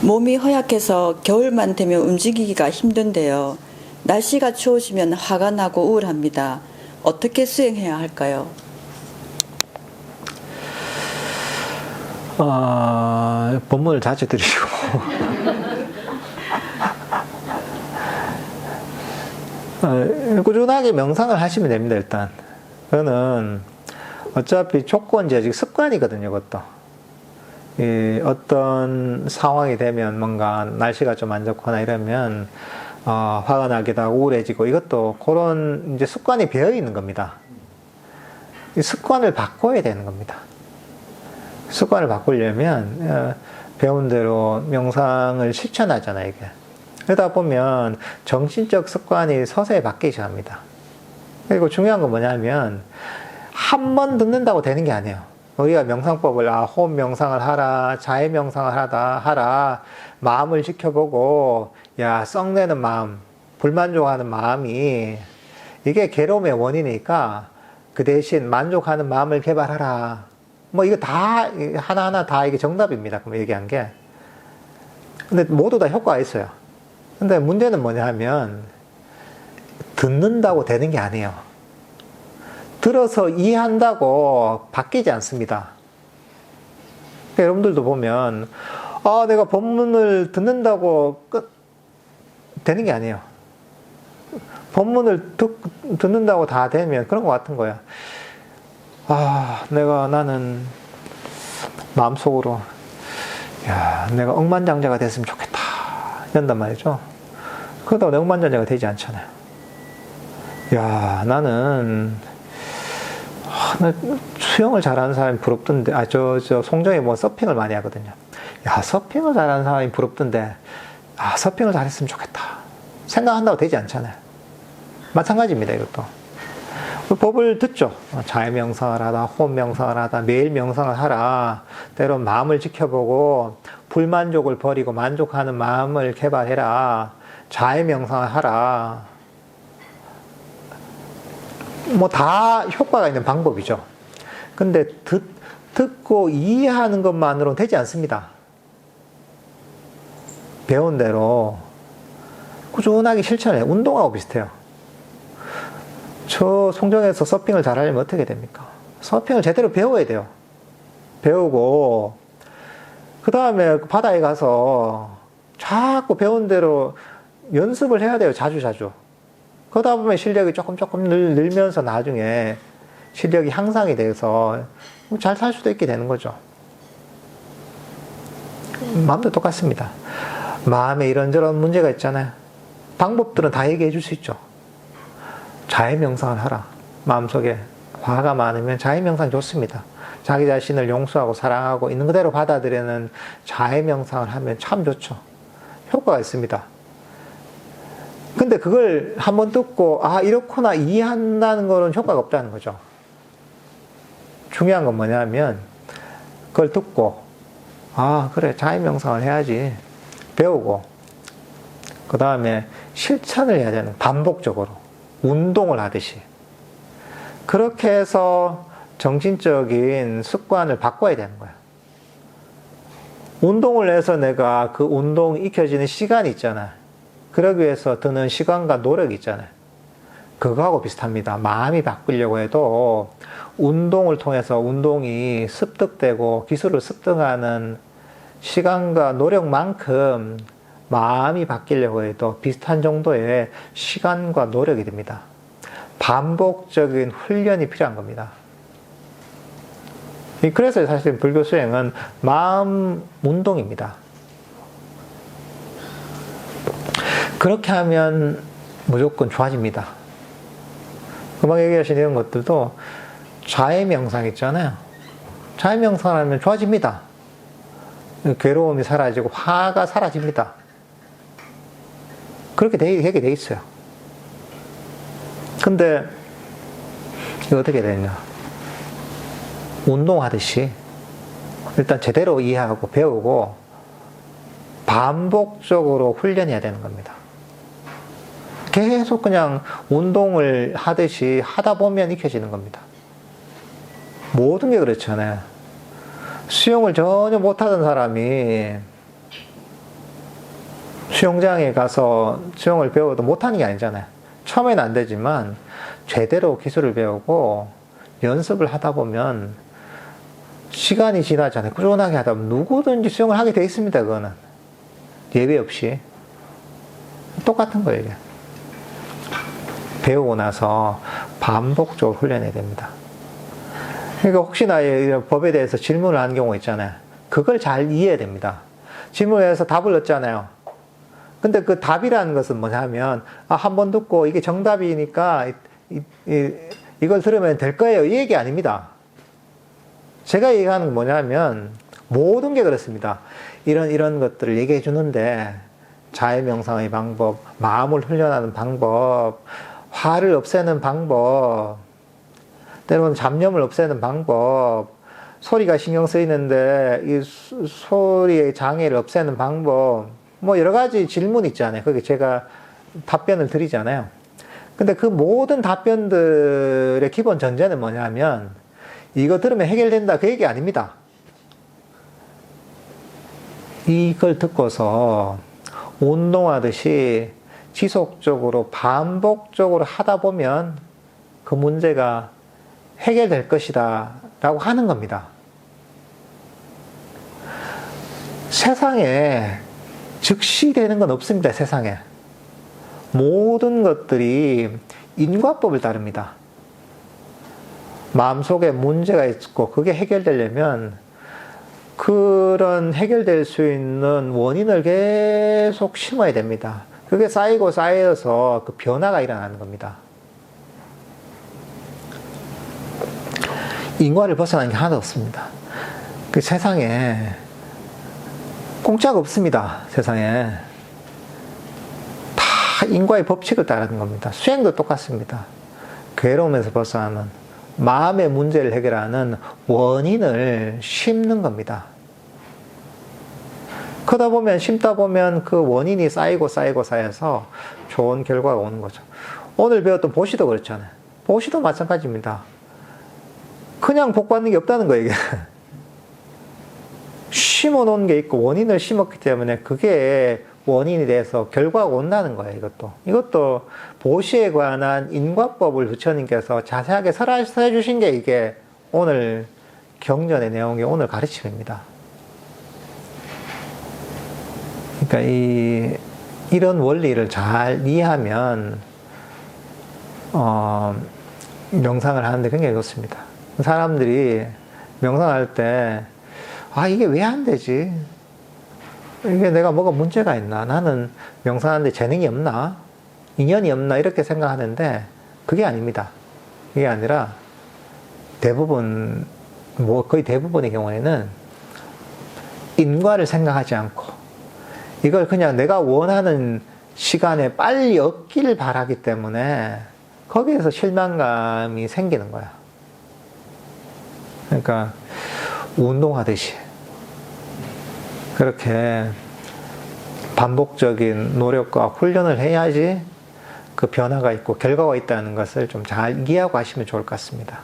몸이 허약해서 겨울만 되면 움직이기가 힘든데요. 날씨가 추워지면 화가 나고 우울합니다. 어떻게 수행해야 할까요? 본문을 자주 들으시고 꾸준하게 명상을 하시면 됩니다. 일단 그거는 어차피 조건제적 습관이거든요. 그것도 어떤 상황이 되면 뭔가 날씨가 좀 안 좋거나 이러면 화가 나기도 하고 우울해지고, 이것도 그런 이제 습관이 배어 있는 겁니다. 이 습관을 바꿔야 되는 겁니다. 습관을 바꾸려면 배운 대로 명상을 실천하잖아요, 이게. 그러다 보면 정신적 습관이 서서히 바뀌기 시작합니다. 그리고 중요한 건 뭐냐면 한 번 듣는다고 되는 게 아니에요. 우리가 명상법을 호흡 명상을 하라, 자해 명상을 하라, 마음을 지켜보고, 야, 썩내는 마음, 불만족하는 마음이 이게 괴로움의 원인이니까 그 대신 만족하는 마음을 개발하라. 뭐 이거 다 하나하나 다 이게 정답입니다. 그럼 얘기한 게. 근데 모두 다 효과가 있어요. 근데 문제는 뭐냐 하면 듣는다고 되는 게 아니에요. 들어서 이해한다고 바뀌지 않습니다. 그러니까 여러분들도 보면 내가 법문을 듣는다고 되는 게 아니에요. 법문을 듣는다고 다 되면 그런 것 같은 거야. 나는 마음속으로 내가 억만장자가 됐으면 좋겠다 이런단 말이죠. 그러다가 억만장자가 되지 않잖아요. 나는 나 수영을 잘하는 사람이 부럽던데, 송정이 뭐 서핑을 많이 하거든요. 서핑을 잘하는 사람이 부럽던데, 서핑을 잘했으면 좋겠다 생각한다고 되지 않잖아요. 마찬가지입니다, 이것도. 법을 듣죠. 자해 명상을 하다, 호흡 명상을 하다, 매일 명상을 하라. 때론 마음을 지켜보고 불만족을 버리고 만족하는 마음을 개발해라. 자해 명상을 하라. 뭐 다 효과가 있는 방법이죠. 근데 듣고 이해하는 것만으로는 되지 않습니다. 배운 대로 꾸준하게 실천해요. 운동하고 비슷해요. 저 송정에서 서핑을 잘하려면 어떻게 됩니까? 서핑을 제대로 배워야 돼요. 배우고 그 다음에 바다에 가서 자꾸 배운 대로 연습을 해야 돼요. 자주. 그러다 보면 실력이 조금 늘면서 나중에 실력이 향상이 돼서 잘 살 수도 있게 되는 거죠. 마음도 똑같습니다. 마음에 이런저런 문제가 있잖아요. 방법들은 다 얘기해 줄 수 있죠. 자해 명상을 하라. 마음속에 화가 많으면 자해 명상 좋습니다. 자기 자신을 용서하고 사랑하고 있는 그대로 받아들이는 자해 명상을 하면 참 좋죠. 효과가 있습니다. 근데 그걸 한번 듣고 이렇구나 이해한다는 거는 효과가 없다는 거죠. 중요한 건 뭐냐면 그걸 듣고 그래 자해 명상을 해야지 배우고 그 다음에 실천을 해야 되는, 반복적으로 운동을 하듯이 그렇게 해서 정신적인 습관을 바꿔야 되는 거야. 운동을 해서 내가 그 운동이 익혀지는 시간이 있잖아. 그러기 위해서 드는 시간과 노력이 있잖아요. 그거하고 비슷합니다. 마음이 바꾸려고 해도 운동을 통해서 운동이 습득되고 기술을 습득하는 시간과 노력만큼 마음이 바뀌려고 해도 비슷한 정도의 시간과 노력이 됩니다. 반복적인 훈련이 필요한 겁니다. 그래서 사실 불교 수행은 마음 운동입니다. 그렇게 하면 무조건 좋아집니다. 금방 얘기하신 이런 것들도 자해 명상 있잖아요. 자해 명상을 하면 좋아집니다. 괴로움이 사라지고 화가 사라집니다. 그렇게 되게 돼 있어요. 근데 이거 어떻게 되냐? 운동하듯이 일단 제대로 이해하고 배우고 반복적으로 훈련해야 되는 겁니다. 계속 그냥 운동을 하듯이 하다 보면 익혀지는 겁니다. 모든 게 그렇잖아요. 수영을 전혀 못하던 사람이 수영장에 가서 수영을 배워도 못하는 게 아니잖아요. 처음에는 안 되지만 제대로 기술을 배우고 연습을 하다 보면 시간이 지나잖아요. 꾸준하게 하다 보면 누구든지 수영을 하게 돼 있습니다. 그거는 예외 없이 똑같은 거예요. 이게. 배우고 나서 반복적으로 훈련해야 됩니다. 그러니까 혹시나 이런 법에 대해서 질문을 하는 경우가 있잖아요. 그걸 잘 이해해야 됩니다. 질문해서 답을 얻잖아요. 근데 그 답이라는 것은 뭐냐면, 한 번 듣고 이게 정답이니까 이걸 들으면 될 거예요. 이 얘기 아닙니다. 제가 얘기하는 건 뭐냐면, 모든 게 그렇습니다. 이런 것들을 얘기해 주는데, 자해명상의 방법, 마음을 훈련하는 방법, 화를 없애는 방법, 때로는 잡념을 없애는 방법, 소리가 신경 쓰이는데 이 소리의 장애를 없애는 방법, 뭐 여러 가지 질문이 있잖아요. 거기 제가 답변을 드리잖아요. 근데 그 모든 답변들의 기본 전제는 뭐냐면, 이거 들으면 해결된다 그 얘기 아닙니다. 이걸 듣고서 운동하듯이 지속적으로 반복적으로 하다 보면 그 문제가 해결될 것이다 라고 하는 겁니다. 세상에 즉시 되는 건 없습니다. 세상에 모든 것들이 인과법을 따릅니다. 마음속에 문제가 있고 그게 해결되려면 그런 해결될 수 있는 원인을 계속 심어야 됩니다. 그게 쌓이고 쌓여서 그 변화가 일어나는 겁니다. 인과를 벗어나는 게 하나도 없습니다. 그 세상에 공짜가 없습니다. 세상에 다 인과의 법칙을 따르는 겁니다. 수행도 똑같습니다. 괴로움에서 벗어나는 마음의 문제를 해결하는 원인을 심는 겁니다. 크다 보면 심다 보면 그 원인이 쌓이고 쌓여서 좋은 결과가 오는 거죠. 오늘 배웠던 보시도 그렇잖아요. 보시도 마찬가지입니다. 그냥 복 받는 게 없다는 거예요, 이게. 심어 놓은 게 있고 원인을 심었기 때문에 그게 원인이 돼서 결과가 온다는 거예요, 이것도 보시에 관한 인과법을 부처님께서 자세하게 설해 주신 게 이게 오늘 경전의 내용이 오늘 가르침입니다. 그러니까 이런 원리를 잘 이해하면 명상을 하는데 굉장히 좋습니다. 사람들이 명상할 때 이게 왜 안 되지? 이게 내가 뭐가 문제가 있나? 나는 명상하는데 재능이 없나? 인연이 없나? 이렇게 생각하는데 그게 아닙니다. 그게 아니라 대부분, 거의 대부분의 경우에는 인과를 생각하지 않고 이걸 그냥 내가 원하는 시간에 빨리 얻기를 바라기 때문에 거기에서 실망감이 생기는 거야. 그러니까 운동하듯이 그렇게 반복적인 노력과 훈련을 해야지 그 변화가 있고 결과가 있다는 것을 좀 잘 이해하고 하시면 좋을 것 같습니다.